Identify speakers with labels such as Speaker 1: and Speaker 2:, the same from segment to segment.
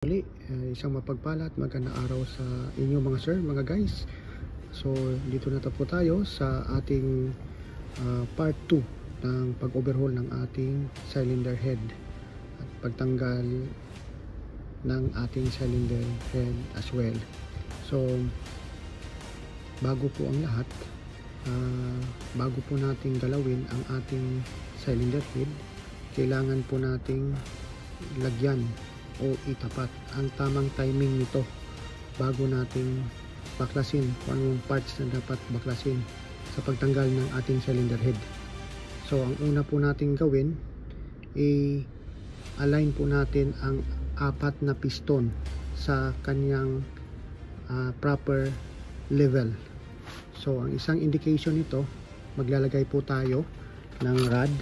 Speaker 1: Muli, isang mapagpala at magandang araw sa inyo mga sir, mga guys. So dito na po tayo sa ating part 2 ng pag-overhaul ng ating cylinder head at pagtanggal ng ating cylinder head as well. So bago po ang lahat, bago po nating galawin ang ating cylinder head, kailangan po nating lagyan o itapat ang tamang timing nito bago nating baklasin kung anong parts na dapat baklasin sa pagtanggal ng ating cylinder head. So ang una po nating gawin, i-align po natin ang apat na piston sa kanyang proper level. So ang isang indication nito, maglalagay po tayo ng rod.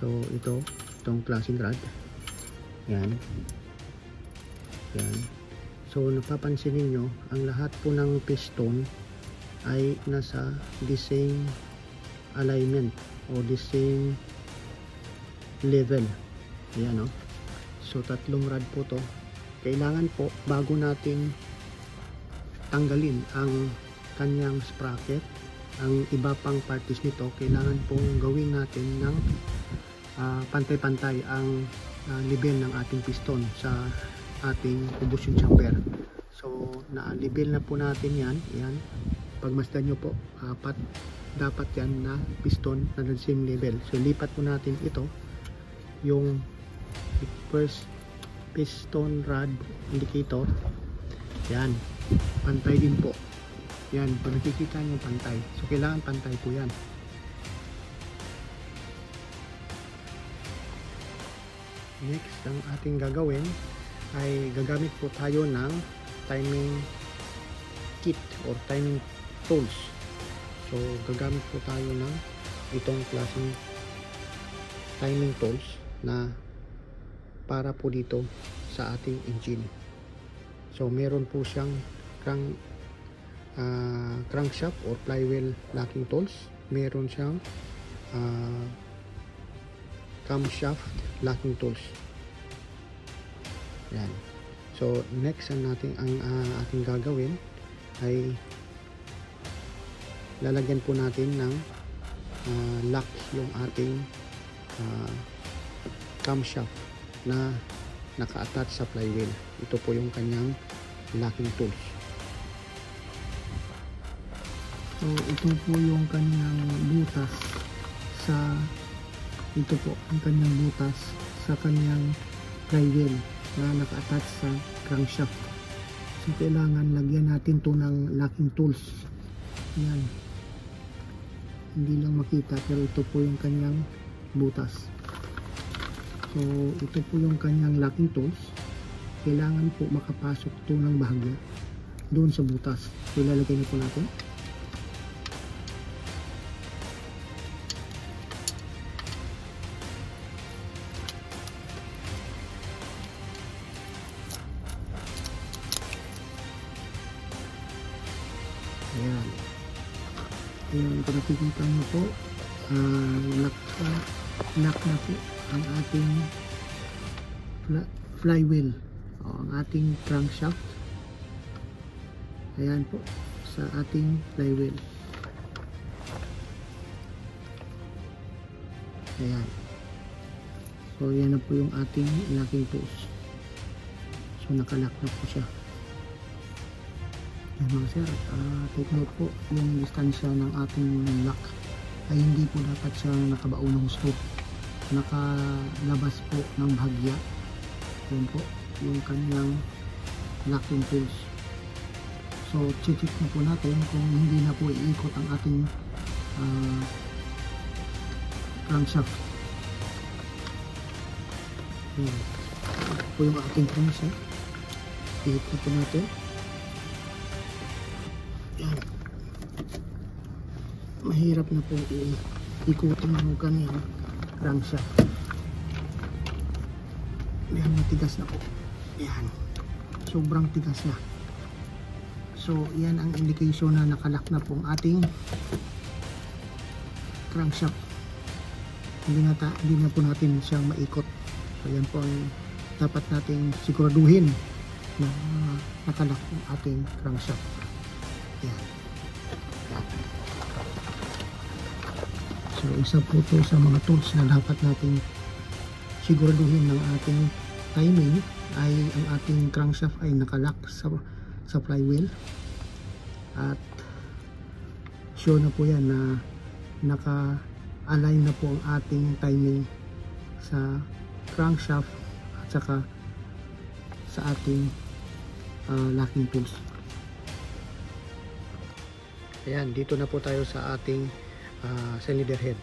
Speaker 1: So itong klaseng rod. Yan. So napapansin niyo ang lahat po ng piston ay nasa the same alignment o the same level. Ayan o. So tatlong rod po to. Kailangan po bago natin tanggalin ang kanyang sprocket, ang iba pang parties nito, kailangan pong gawin natin ng pantay-pantay ang level ng ating piston sa ating combustion chamber. So na-level na po natin yan. Pagmasdan nyo po, apat dapat yan na piston na the same level. So lipat po natin ito, yung first piston rod indicator. Yan, pantay din po yan. Pag nakikita nyo pantay, so kailangan pantay po yan. Next, ang ating gagawin ay gagamit po tayo ng timing kit or timing tools. So gagamit po tayo ng itong klaseng timing tools na para po dito sa ating engine. So meron po siyang crankshaft or flywheel locking tools. Meron siyang camshaft locking tools. Yan. So next ang ating gagawin ay lalagyan po natin ng lock yung ating camshaft na naka-attach sa flywheel. Ito po yung kanyang locking tools. So ito po yung kanyang butas ito po ang kanyang butas sa kanyang flywheel na naka-attach sa crankshaft. So kailangan lagyan natin to ng locking tools. Yan. Hindi lang makita pero ito po yung kanyang butas. So ito po yung kanyang locking tools. Kailangan po makapasok to ng bahagya doon sa butas. So ilalagay na po natin. Ayan. Ayan, kung nakikita nyo po, lock na po ang ating flywheel o ang ating crankshaft. Ayan po sa ating flywheel. Ayan. So yan na po yung ating locking tools. So nakalock na po siya. Yan mga sir, take note po, yung distansya ng ating lock ay hindi po dapat siya nakabaon ng gusto. Nakalabas po ng bahagya. Yan po yung kanyang locking tools. So check na po natin kung hindi na po iikot ang ating crankshaft. Yan po yung ating crankshaft. Iikot na po natin. Yan. Mahirap na po ikutin yung kanyang crankshaft. Yan, matigas na po. Yan. Sobrang tigas na. So, yan ang indication na nakalock na po ang ating crankshaft. Hindi na po natin siyang maikot. So, yan po ang dapat nating siguraduhin na nakalock ang ating crankshaft. Yan. So isa po ito sa mga tools na dapat nating siguraduhin ng ating timing ay ang ating crankshaft ay nakalock sa flywheel, at sure na po yan na naka-align na po ang ating timing sa crankshaft at saka sa ating locking tools. Ayan, dito na po tayo sa ating cylinder head.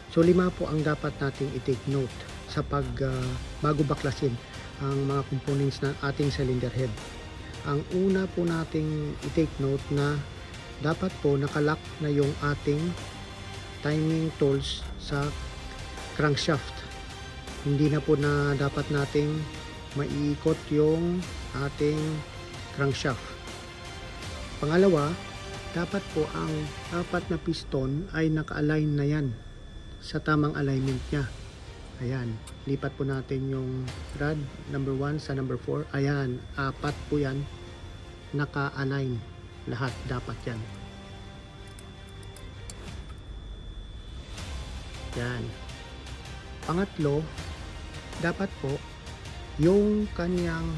Speaker 1: So 5 po ang dapat nating i-take note sa bago baklasin ang mga components ng ating cylinder head. Ang una po nating i-take note na dapat po nakalock na yung ating timing tools sa crankshaft. Hindi na po na dapat nating maiikot yung ating crankshaft. Pangalawa, dapat po ang apat na piston ay naka-align na yan sa tamang alignment niya. Ayan, lipat po natin yung rod number 1 sa number 4. Ayan, 4 po yan naka-align, lahat dapat yan. Yan. Pangatlo, dapat po yung kanyang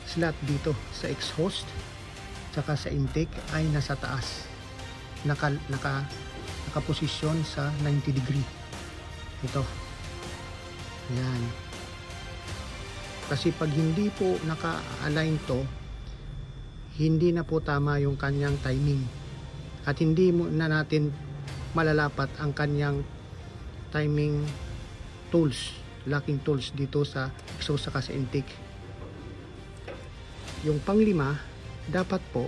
Speaker 1: slot dito sa exhaust tsaka sa intake ay nasa taas, nakaposisyon sa 90 degree. Ito. Ayan. Kasi pag hindi po naka-align to, hindi na po tama yung kanyang timing. At hindi na natin malalapat ang kanyang timing tools, locking tools dito sa exhaust saka sa intake. Yung panglima, dapat po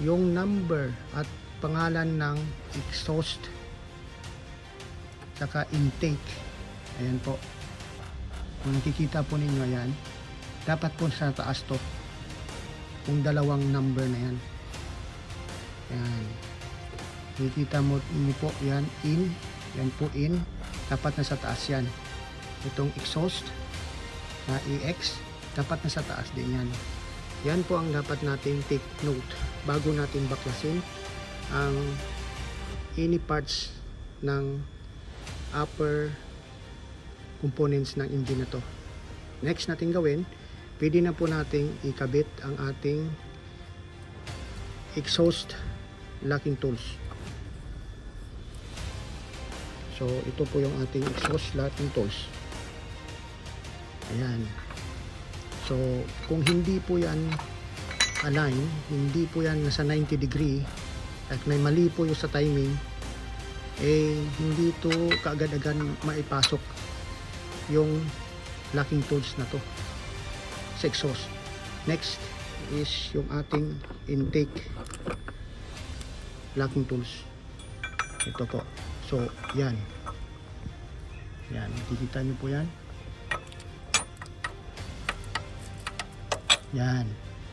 Speaker 1: yung number at pangalan ng exhaust saka intake, ayan po, kung nakikita po ninyo yan, dapat po sa taas to, kung dalawang number na yan. Yan, nakikita mo po yan, yan po in, dapat nasa taas yan. Itong exhaust na EX, dapat nasa taas din yan. Yan po ang dapat nating take note bago natin baklasin ang any parts ng upper components ng engine na to. Next natin gawin, pwede na po nating ikabit ang ating exhaust locking tools. So ito po yung ating exhaust locking tools. Ayan. So kung hindi po yan align, hindi po yan nasa 90 degree at may mali po yung sa timing, hindi to kaagad-agad maipasok yung locking tools na to sa exhaust. Next is yung ating intake locking tools. Ito po. So yan, nakikita nyo po yan. Yan,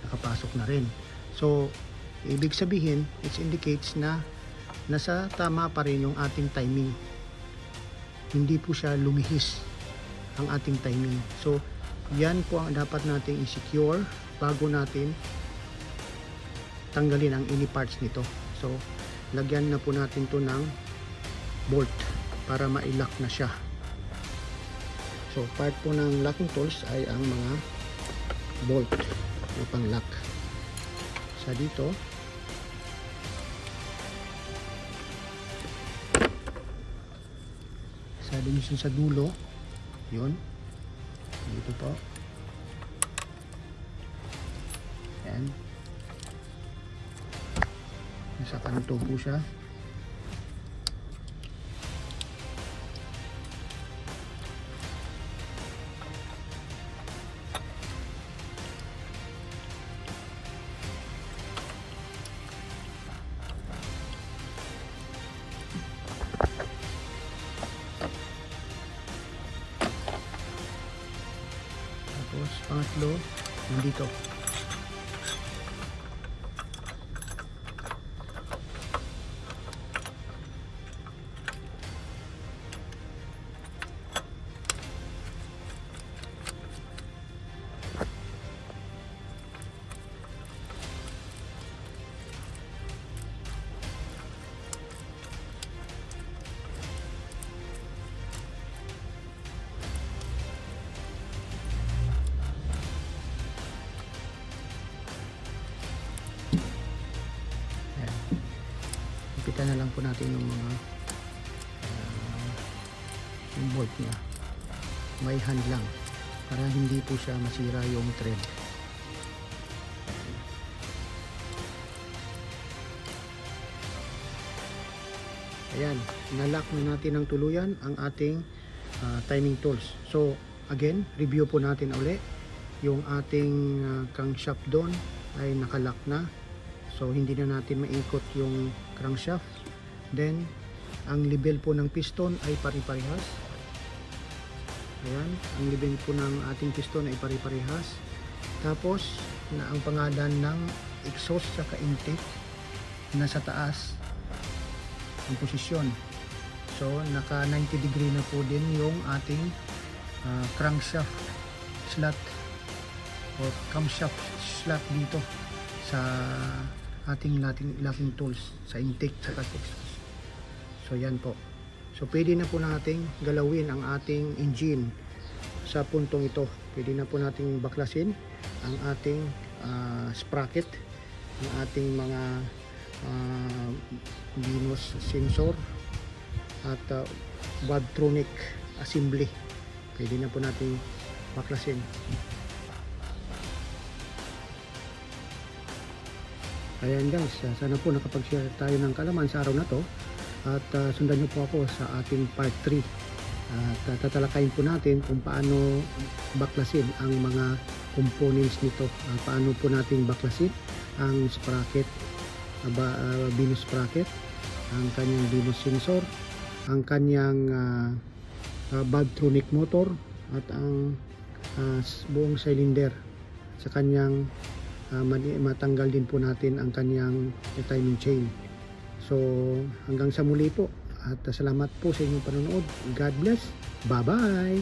Speaker 1: nakapasok na rin. So ibig sabihin, it indicates na nasa tama pa rin yung ating timing. Hindi po siya lumihis ang ating timing. So yan po ang dapat nating i-secure bago natin tanggalin ang any parts nito. So lagyan na po natin to ng bolt para ma-lock na siya. So part po ng locking tools ay ang mga bolt na pang lock. Sa dito, dun sa dulo, yun dito po, yan, nasa kanto po siya. Pangatlo, nandito. palitan na lang po natin yung mga yung bolt niya. May hand lang para hindi po siya masira yung thread. Ayan, nalock na natin ng tuluyan ang ating timing tools. So again, review po natin uli. Yung ating crankshaft doon ay nakalock na. So hindi na natin maikot yung crankshaft. Then ang level po ng piston ay pari-parehas. Ayan, ang level po ng ating piston ay pari-parehas. Tapos na ang pangalan ng exhaust sa intake nasa taas ang posisyon. So naka 90 degree na po din yung ating crankshaft slot o camshaft slot dito sa ating locking tools sa intake at exhaust. So yan po. So pwede na po nating galawin ang ating engine sa puntong ito. Pwede na po nating baklasin ang ating sprocket, ang ating mga Venus sensor at Valvetronic assembly. Pwede na po natin baklasin. Ayan guys, sana po nakapag-share tayo ng kalaman sa araw na to. At sundan nyo po ako sa ating part 3. At tatalakayin po natin kung paano baklasin ang mga components nito. Paano po natin baklasin ang sprocket, Venus sprocket, ang kanyang Venus sensor, ang kanyang Valvetronic motor, at ang buong cylinder. Sa kanyang matanggal din po natin ang kanyang timing chain. So hanggang sa muli po, at salamat po sa inyong panonood. God bless. Bye bye.